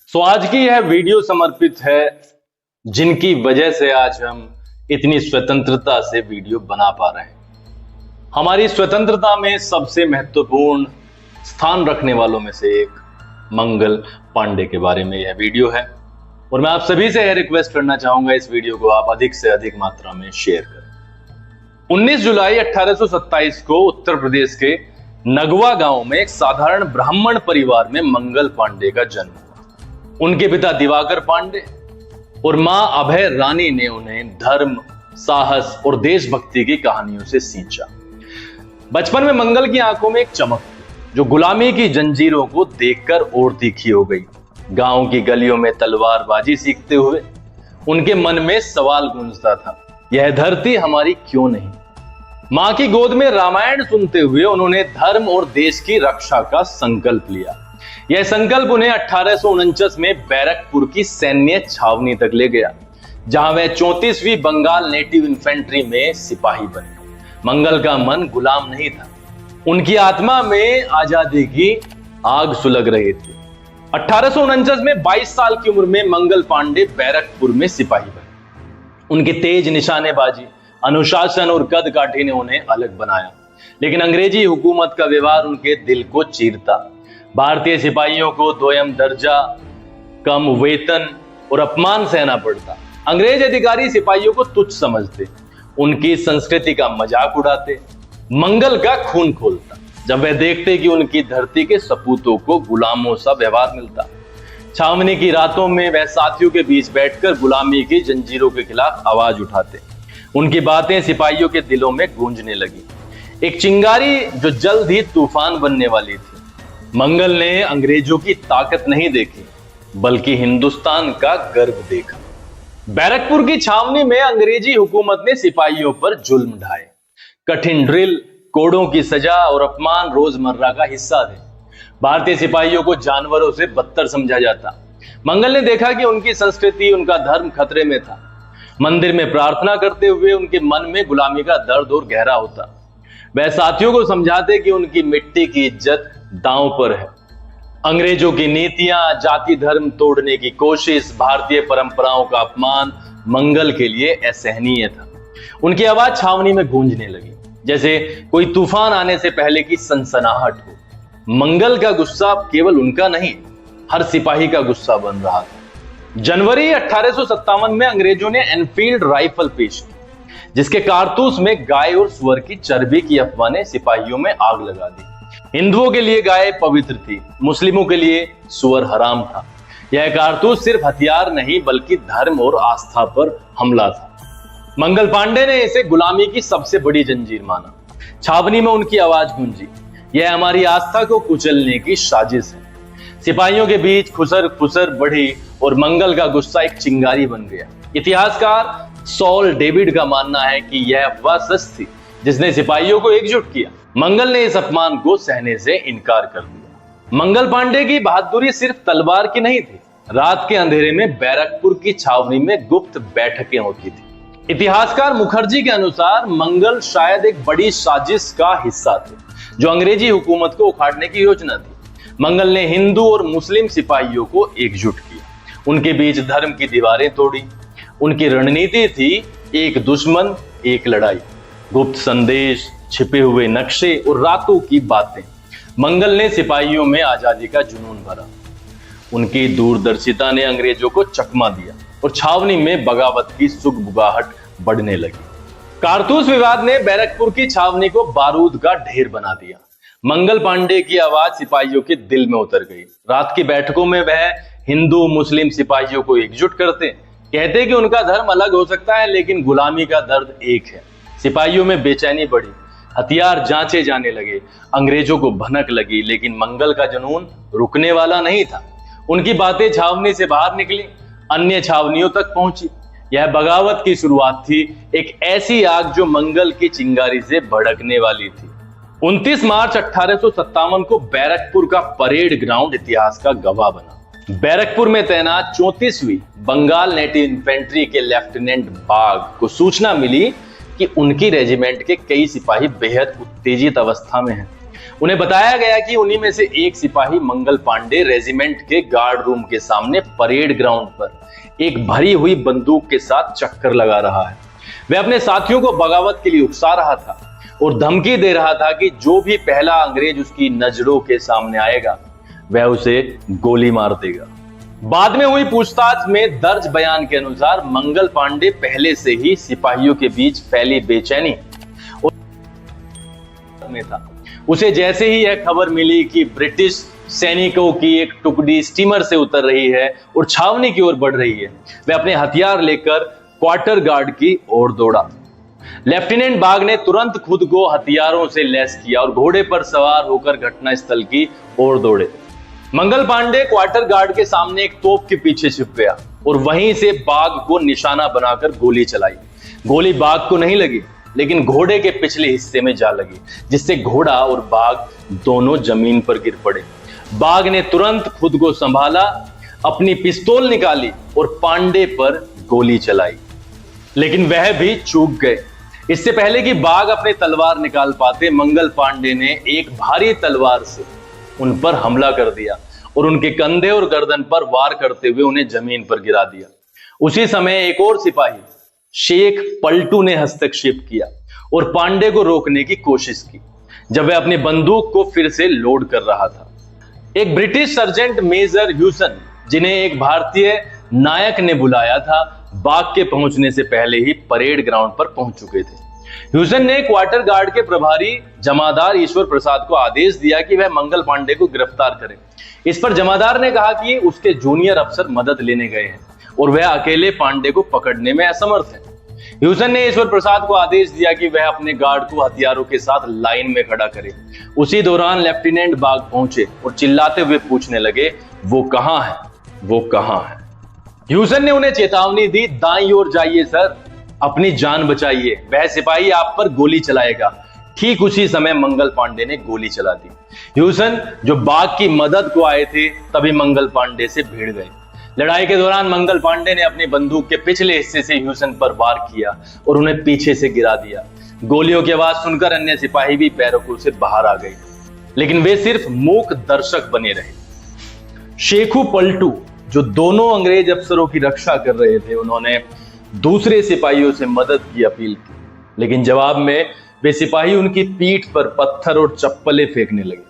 आज की यह वीडियो समर्पित है जिनकी वजह से आज हम इतनी स्वतंत्रता से वीडियो बना पा रहे हैं। हमारी स्वतंत्रता में सबसे महत्वपूर्ण स्थान रखने वालों में से एक मंगल पांडे के बारे में यह वीडियो है और मैं आप सभी से यह रिक्वेस्ट करना चाहूंगा, इस वीडियो को आप अधिक से अधिक मात्रा में शेयर करें। 19 जुलाई 1827 को उत्तर प्रदेश के नगवा गांव में एक साधारण ब्राह्मण परिवार में मंगल पांडे का जन्म हुआ। उनके पिता दिवाकर पांडे और मां अभय रानी ने उन्हें धर्म, साहस और देशभक्ति की कहानियों से सींचा। बचपन में मंगल की आंखों में एक चमक थी जो गुलामी की जंजीरों को देखकर और तीखी हो गई। गांव की गलियों में तलवारबाजी सीखते हुए उनके मन में सवाल गूंजता था, यह धरती हमारी क्यों नहीं। मां की गोद में रामायण सुनते हुए उन्होंने धर्म और देश की रक्षा का संकल्प लिया। यह संकल्प उन्हें 1849 में बैरकपुर की सैन्य छावनी तक ले गया, जहां वह 34वीं बंगाल नेटिव इन्फेंट्री में सिपाही बने। मंगल का मन गुलाम नहीं था, उनकी आत्मा में आजादी की आग सुलग रही थी। 1849 में 22 साल की उम्र में मंगल पांडे बैरकपुर में सिपाही बने। उनकी तेज निशानेबाजी, अनुशासन और कद काठी ने उन्हें अलग बनाया, लेकिन अंग्रेजी हुकूमत का व्यवहार उनके दिल को चीरता। भारतीय सिपाहियों को दोयम दर्जा, कम वेतन और अपमान सहना पड़ता। अंग्रेज अधिकारी सिपाहियों को तुच्छ समझते, उनकी संस्कृति का मजाक उड़ाते। मंगल का खून खोलता जब वह देखते कि उनकी धरती के सपूतों को गुलामों सा व्यवहार मिलता। छावनी की रातों में वह साथियों के बीच बैठकर गुलामी की जंजीरों के खिलाफ आवाज उठाते। उनकी बातें सिपाहियों के दिलों में गूंजने लगी, एक चिंगारी जो जल्द ही तूफान बनने वाली थी। मंगल ने अंग्रेजों की ताकत नहीं देखी, बल्कि हिंदुस्तान का गर्व देखा। बैरकपुर की छावनी में अंग्रेजी हुकूमत ने सिपाहियों पर जुल्म ढाए। कठिन ड्रिल, कोड़ों की सजा और अपमान रोजमर्रा का हिस्सा थे। भारतीय सिपाहियों को जानवरों से बदतर समझा जाता। मंगल ने देखा कि उनकी संस्कृति, उनका धर्म खतरे में था। मंदिर में प्रार्थना करते हुए उनके मन में गुलामी का दर्द और गहरा होता। वह साथियों को समझाते कि उनकी मिट्टी की इज्जत दांव पर है। अंग्रेजों की नीतियां, जाति धर्म तोड़ने की कोशिश, भारतीय परंपराओं का अपमान मंगल के लिए असहनीय था। उनकी आवाज छावनी में गूंजने लगी, जैसे कोई तूफान आने से पहले की सनसनाहट हो। मंगल का गुस्सा केवल उनका नहीं, हर सिपाही का गुस्सा बन रहा था। जनवरी 1857 में अंग्रेजों ने एनफील्ड राइफल पेश की, जिसके कारतूस में गाय और सुअर की चर्बी की अफवाह ने सिपाहियों में आग लगा दी। हिंदुओं के लिए गाय पवित्र थी, मुस्लिमों के लिए सुअर हराम था। यह कारतूस सिर्फ हथियार नहीं, बल्कि धर्म और आस्था पर हमला था। मंगल पांडे ने इसे गुलामी की सबसे बड़ी जंजीर माना। छावनी में उनकी आवाज गूंजी, यह हमारी आस्था को कुचलने की साजिश है। सिपाहियों के बीच खुसर फुसर बढ़ी और मंगल का गुस्सा एक चिंगारी बन गया। इतिहासकार सॉल डेविड का मानना है कि यह अफवाह सच थी जिसने सिपाहियों को एकजुट किया। मंगल ने इस अपमान को सहने से इनकार कर दिया। मंगल पांडे की बहादुरी सिर्फ तलवार की नहीं थी। रात के अंधेरे में बैरकपुर की छावनी में गुप्त बैठकें होती थी। इतिहासकार मुखर्जी के अनुसार मंगल शायद एक बड़ी साजिश का हिस्सा थे, जो अंग्रेजी हुकूमत को उखाड़ने की योजना थी। मंगल ने हिंदू और मुस्लिम सिपाहियों को एकजुट किया, उनके बीच धर्म की दीवारें तोड़ी। उनकी रणनीति थी एक दुश्मन, एक लड़ाई। गुप्त संदेश, छिपे हुए नक्शे और रातों की बातें। मंगल ने सिपाहियों में आजादी का जुनून भरा। उनकी दूरदर्शिता ने अंग्रेजों को चकमा दिया और छावनी में बगावत की सुगबुगाहट बढ़ने लगी। कारतूस विवाद ने बैरकपुर की छावनी को बारूद का ढेर बना दिया। मंगल पांडे की आवाज सिपाहियों के दिल में उतर गई। रात की बैठकों में वह हिंदू मुस्लिम सिपाहियों को एकजुट करते, कहते कि उनका धर्म अलग हो सकता है, लेकिन गुलामी का दर्द एक है। सिपाहियों में बेचैनी बढ़ी, हथियार जांचे जाने लगे, अंग्रेजों को भनक लगी, लेकिन मंगल का जुनून रुकने वाला नहीं था। उनकी बातें छावनी से बाहर निकली, अन्य छावनियों तक पहुंची। यह बगावत की शुरुआत थी, एक ऐसी आग जो मंगल की चिंगारी से भड़कने वाली थी। 29 मार्च 1857 को बैरकपुर का परेड ग्राउंड इतिहास का गवाह बना। बैरकपुर में तैनात 34वीं बंगाल नेटिव इन्फेंट्री के लेफ्टिनेंट बाग को सूचना मिली कि उनकी रेजिमेंट के कई सिपाही बेहद उत्तेजित अवस्था में हैं। उन्हें बताया गया कि उन्हीं में से एक सिपाही मंगल पांडे रेजिमेंट के गार्ड रूम के सामने परेड ग्राउंड पर एक भरी हुई बंदूक के साथ चक्कर लगा रहा है। वह अपने साथियों को बगावत के लिए उकसा रहा था और धमकी दे रहा था कि जो भी पहला अंग्रेज उसकी नजरों के सामने आएगा वह उसे गोली मार देगा। बाद में हुई पूछताछ में दर्ज बयान के अनुसार मंगल पांडे पहले से ही सिपाहियों के बीच फैली बेचैनी में था। उसे जैसे ही यह खबर मिली कि ब्रिटिश सैनिकों की एक टुकड़ी स्टीमर से उतर रही है और छावनी की ओर बढ़ रही है, वह अपने हथियार लेकर क्वार्टर गार्ड की ओर दौड़ा। लेफ्टिनेंट बाग ने तुरंत खुद को हथियारों से लैस किया और घोड़े पर सवार होकर घटनास्थल की ओर दौड़े। मंगल पांडे क्वार्टर गार्ड के सामने एक तोप के पीछे छिप गया और वहीं से बाग को निशाना बनाकर गोली चलाई। गोली बाग को नहीं लगी लेकिन घोड़े के पिछले हिस्से में जा लगी, जिससे घोड़ा और बाग दोनों जमीन पर गिर पड़े। बाग ने तुरंत खुद को संभाला, अपनी पिस्तौल निकाली और पांडे पर गोली चलाई, लेकिन वह भी चूक गए। इससे पहले कि बाग अपने तलवार निकाल पाते, मंगल पांडे ने एक भारी तलवार से उन पर हमला कर दिया और उनके कंधे और गर्दन पर वार करते हुए उन्हें जमीन पर गिरा दिया। उसी समय एक और सिपाही शेख पलटू ने हस्तक्षेप किया और पांडे को रोकने की कोशिश की जब वह अपनी बंदूक को फिर से लोड कर रहा था। एक ब्रिटिश सर्जेंट मेजर ह्यूसन, जिन्हें एक भारतीय नायक ने बुलाया था, बाग के पहुंचने से पहले ही परेड ग्राउंड पर पहुंच चुके थे। ह्यूसन ने क्वार्टर गार्ड के प्रभारी जमादार ईश्वर प्रसाद को आदेश दिया कि वह मंगल पांडे को गिरफ्तार करें। इस पर जमादार ने कहा कि उसके जूनियर अफसर मदद लेने गए हैं और वह अकेले पांडे को पकड़ने में असमर्थ है। ह्यूसन ने ईश्वर प्रसाद को आदेश दिया कि वह अपने गार्ड को हथियारों के साथ लाइन में खड़ा करे। उसी दौरान लेफ्टिनेंट बाग पहुंचे और चिल्लाते हुए पूछने लगे, वो कहां है, वो कहां है। ह्यूसन ने उन्हें चेतावनी दी, दाईं ओर जाइए सर, अपनी जान बचाइए, वह सिपाही आप पर गोली चलाएगा। ठीक उसी समय मंगल पांडे ने गोली चला दी। ह्यूसन, जो बाग की मदद को आए थे, तभी मंगल पांडे से भिड़ गए। लड़ाई के दौरान मंगल पांडे ने अपनी बंदूक के पिछले हिस्से से ह्यूसन पर वार किया और उन्हें पीछे से गिरा दिया। गोलियों की आवाज सुनकर अन्य सिपाही भी पैरों से बाहर आ गए, लेकिन वे सिर्फ मूक दर्शक बने रहे। शेखू पलटू, जो दोनों अंग्रेज अफसरों की रक्षा कर रहे थे, उन्होंने दूसरे सिपाहियों से मदद की अपील की, लेकिन जवाब में वे सिपाही उनकी पीठ पर पत्थर और चप्पलें फेंकने लगे।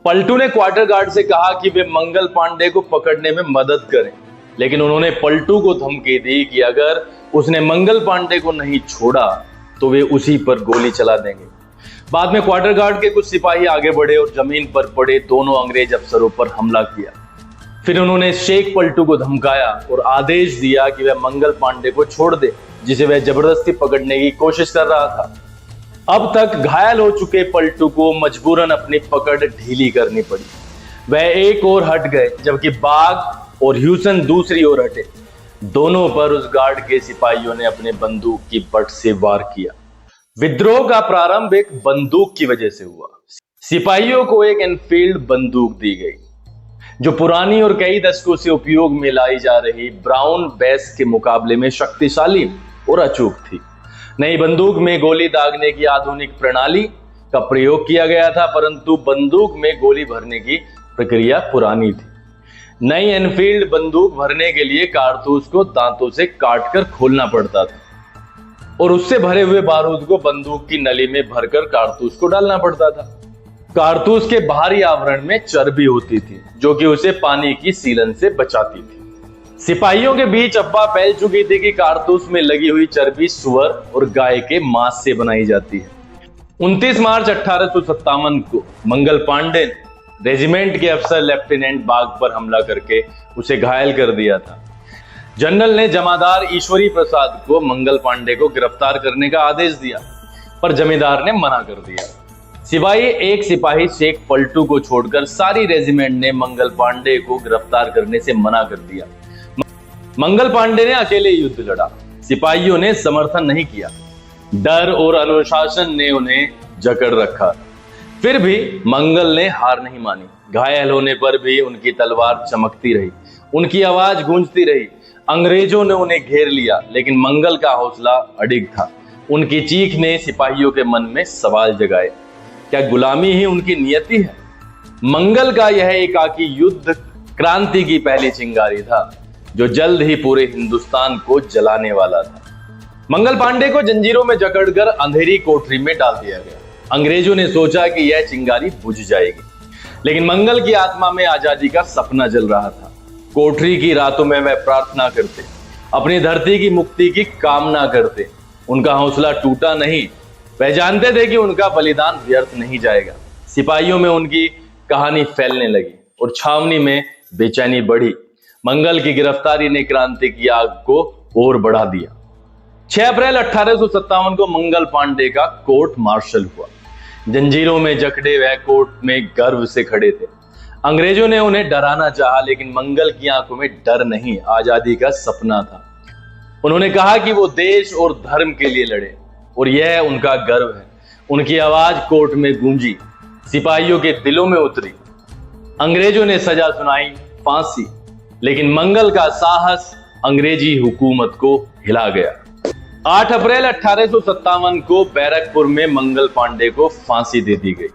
पलटू ने क्वार्टर गार्ड से कहा कि वे मंगल पांडे को पकड़ने में मदद करें, लेकिन उन्होंने पलटू को धमकी दी कि अगर उसने मंगल पांडे को नहीं छोड़ा तो वे उसी पर गोली चला देंगे। बाद में क्वार्टर गार्ड के कुछ सिपाही आगे बढ़े और जमीन पर पड़े दोनों अंग्रेज अफसरों पर हमला किया। फिर उन्होंने शेख पलटू को धमकाया और आदेश दिया कि वह मंगल पांडे को छोड़ दे, जिसे वह जबरदस्ती पकड़ने की कोशिश कर रहा था। अब तक घायल हो चुके पलटू को मजबूरन अपनी पकड़ ढीली करनी पड़ी। वह एक ओर हट गए जबकि बाग और ह्यूसन दूसरी ओर हटे। दोनों पर उस गार्ड के सिपाहियों ने अपने बंदूक की बट से वार किया। विद्रोह का प्रारंभ एक बंदूक की वजह से हुआ। सिपाहियों को एक एनफील्ड बंदूक दी गई, जो पुरानी और कई दशकों से उपयोग में लाई जा रही ब्राउन बेस के मुकाबले में शक्तिशाली और अचूक थी। नई बंदूक में गोली दागने की आधुनिक प्रणाली का प्रयोग किया गया था, परंतु बंदूक में गोली भरने की प्रक्रिया पुरानी थी। नई एनफील्ड बंदूक भरने के लिए कारतूस को दांतों से काटकर खोलना पड़ता था और उससे भरे हुए बारूद को बंदूक की नली में भरकर कारतूस को डालना पड़ता था। कारतूस के बाहरी आवरण में चर्बी होती थी, जो कि उसे पानी की सीलन से बचाती थी। सिपाहियों के बीच अफवाह फैल चुकी थी कि कारतूस में लगी हुई चर्बी सुअर और गाय के मांस से बनाई जाती है। 29 मार्च 1857 को मंगल पांडे ने रेजिमेंट के अफसर लेफ्टिनेंट बाग पर हमला करके उसे घायल कर दिया था। जनरल ने जमादार ईश्वरी प्रसाद को मंगल पांडे को गिरफ्तार करने का आदेश दिया, पर जमींदार ने मना कर दिया। सिवाय एक सिपाही शेख पलटू को छोड़कर सारी रेजिमेंट ने मंगल पांडे को गिरफ्तार करने से मना कर दिया। मंगल पांडे ने अकेले युद्ध लड़ा, सिपाहियों ने समर्थन नहीं किया। डर और अनुशासन ने उन्हें जकड़ रखा। फिर भी मंगल ने हार नहीं मानी। घायल होने पर भी उनकी तलवार चमकती रही, उनकी आवाज गूंजती रही। अंग्रेजों ने उन्हें घेर लिया, लेकिन मंगल का हौसला अडिग था। उनकी चीख ने सिपाहियों के मन में सवाल जगाए। क्या गुलामी ही उनकी नियति है? मंगल का यह एकाकी युद्ध क्रांति की पहली चिंगारी था, जो जल्द ही पूरे हिंदुस्तान को जलाने वाला था। मंगल पांडे को जंजीरों में जकड़कर अंधेरी कोठरी में डाल दिया गया। अंग्रेजों ने सोचा कि यह चिंगारी बुझ जाएगी, लेकिन मंगल की आत्मा में आजादी का सपना जल रहा था। कोठरी की रातों में वह प्रार्थना करते, अपनी धरती की मुक्ति की कामना करते। उनका हौसला टूटा नहीं। वह जानते थे कि उनका बलिदान व्यर्थ नहीं जाएगा। सिपाहियों में उनकी कहानी फैलने लगी और छावनी में बेचैनी बढ़ी। मंगल की गिरफ्तारी ने क्रांति की आग को और बढ़ा दिया। 6 अप्रैल 1857 को मंगल पांडे का कोर्ट मार्शल हुआ। जंजीरों में जकड़े वह कोर्ट में गर्व से खड़े थे। अंग्रेजों ने उन्हें डराना चाहा, लेकिन मंगल की आंखों में डर नहीं, आजादी का सपना था। उन्होंने कहा कि वो देश और धर्म के लिए लड़े और यह उनका गर्व है। उनकी आवाज कोर्ट में गूंजी, सिपाहियों के दिलों में उतरी। अंग्रेजों ने सजा सुनाई, फांसी, लेकिन मंगल का साहस अंग्रेजी हुकूमत को हिला गया। 8 अप्रैल 1857 को बैरकपुर में मंगल पांडे को फांसी दे दी गई।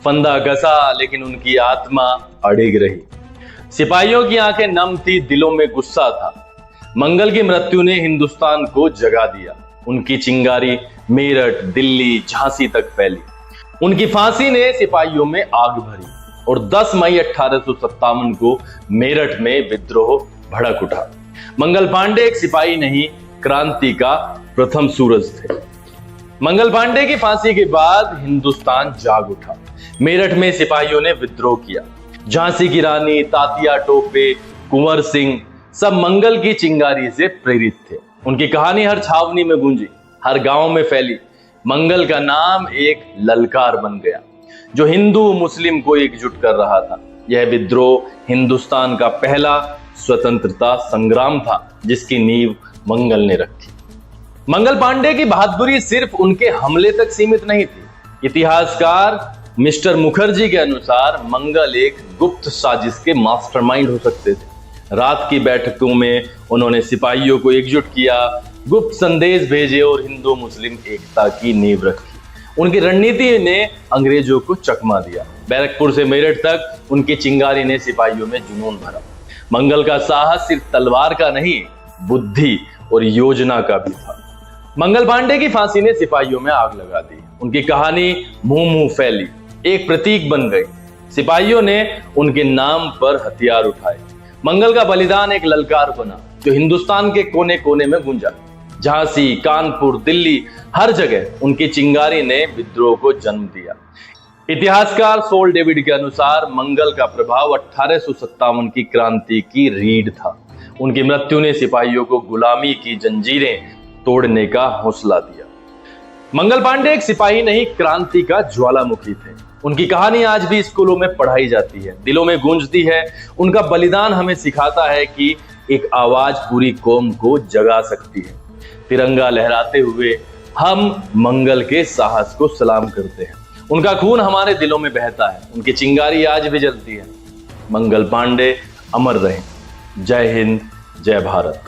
फंदा कसा, लेकिन उनकी आत्मा अड़िग रही। सिपाहियों की आंखें नम थी, दिलों में गुस्सा था। मंगल की मृत्यु ने हिंदुस्तान को जगा दिया। उनकी चिंगारी मेरठ, दिल्ली, झांसी तक फैली। उनकी फांसी ने सिपाहियों में आग भरी और 10 मई 1857 को मेरठ में विद्रोह भड़क उठा। मंगल पांडे एक सिपाही नहीं, क्रांति का प्रथम सूरज थे। मंगल पांडे की फांसी के बाद हिंदुस्तान जाग उठा। मेरठ में सिपाहियों ने विद्रोह किया। झांसी की रानी, तात्या टोपे, कुंवर सिंह सब मंगल की चिंगारी से प्रेरित थे। उनकी कहानी हर छावनी में गूंजी, हर गांव में फैली। मंगल का नाम एक ललकार बन गया, जो हिंदू मुस्लिम को एकजुट कर रहा था। यह विद्रोह हिंदुस्तान का पहला स्वतंत्रता संग्राम था, जिसकी नींव मंगल ने रखी। मंगल पांडे की बहादुरी सिर्फ उनके हमले तक सीमित नहीं थी। इतिहासकार मिस्टर मुखर्जी के अनुसार मंगल एक गुप्त साजिश के मास्टरमाइंड हो सकते थे। रात की बैठकों में उन्होंने सिपाहियों को एकजुट किया, गुप्त संदेश भेजे और हिंदू मुस्लिम एकता की नींव रखी। उनकी रणनीति ने अंग्रेजों को चकमा दिया। बैरकपुर से मेरठ तक उनकी चिंगारी ने सिपाहियों में जुनून भरा। मंगल का साहस सिर्फ तलवार का नहीं, बुद्धि और योजना का भी था। मंगल पांडे की फांसी ने सिपाहियों में आग लगा दी। उनकी कहानी मुंह फैली, एक प्रतीक बन गई। सिपाहियों ने उनके नाम पर हथियार उठाए। मंगल का बलिदान एक ललकार बना, जो हिंदुस्तान के कोने कोने में गूंजा। झांसी, कानपुर, दिल्ली, हर जगह उनकी चिंगारी ने विद्रोह को जन्म दिया। इतिहासकार सोल डेविड के अनुसार मंगल का प्रभाव 1857 की क्रांति की रीढ़ था। उनकी मृत्यु ने सिपाहियों को गुलामी की जंजीरें तोड़ने का हौसला दिया। मंगल पांडे एक सिपाही नहीं, क्रांति का ज्वालामुखी थे। उनकी कहानी आज भी स्कूलों में पढ़ाई जाती है, दिलों में गूंजती है। उनका बलिदान हमें सिखाता है कि एक आवाज पूरी कौम को जगा सकती है। तिरंगा लहराते हुए हम मंगल के साहस को सलाम करते हैं। उनका खून हमारे दिलों में बहता है, उनकी चिंगारी आज भी जलती है। मंगल पांडे अमर रहें। जय हिंद, जय भारत।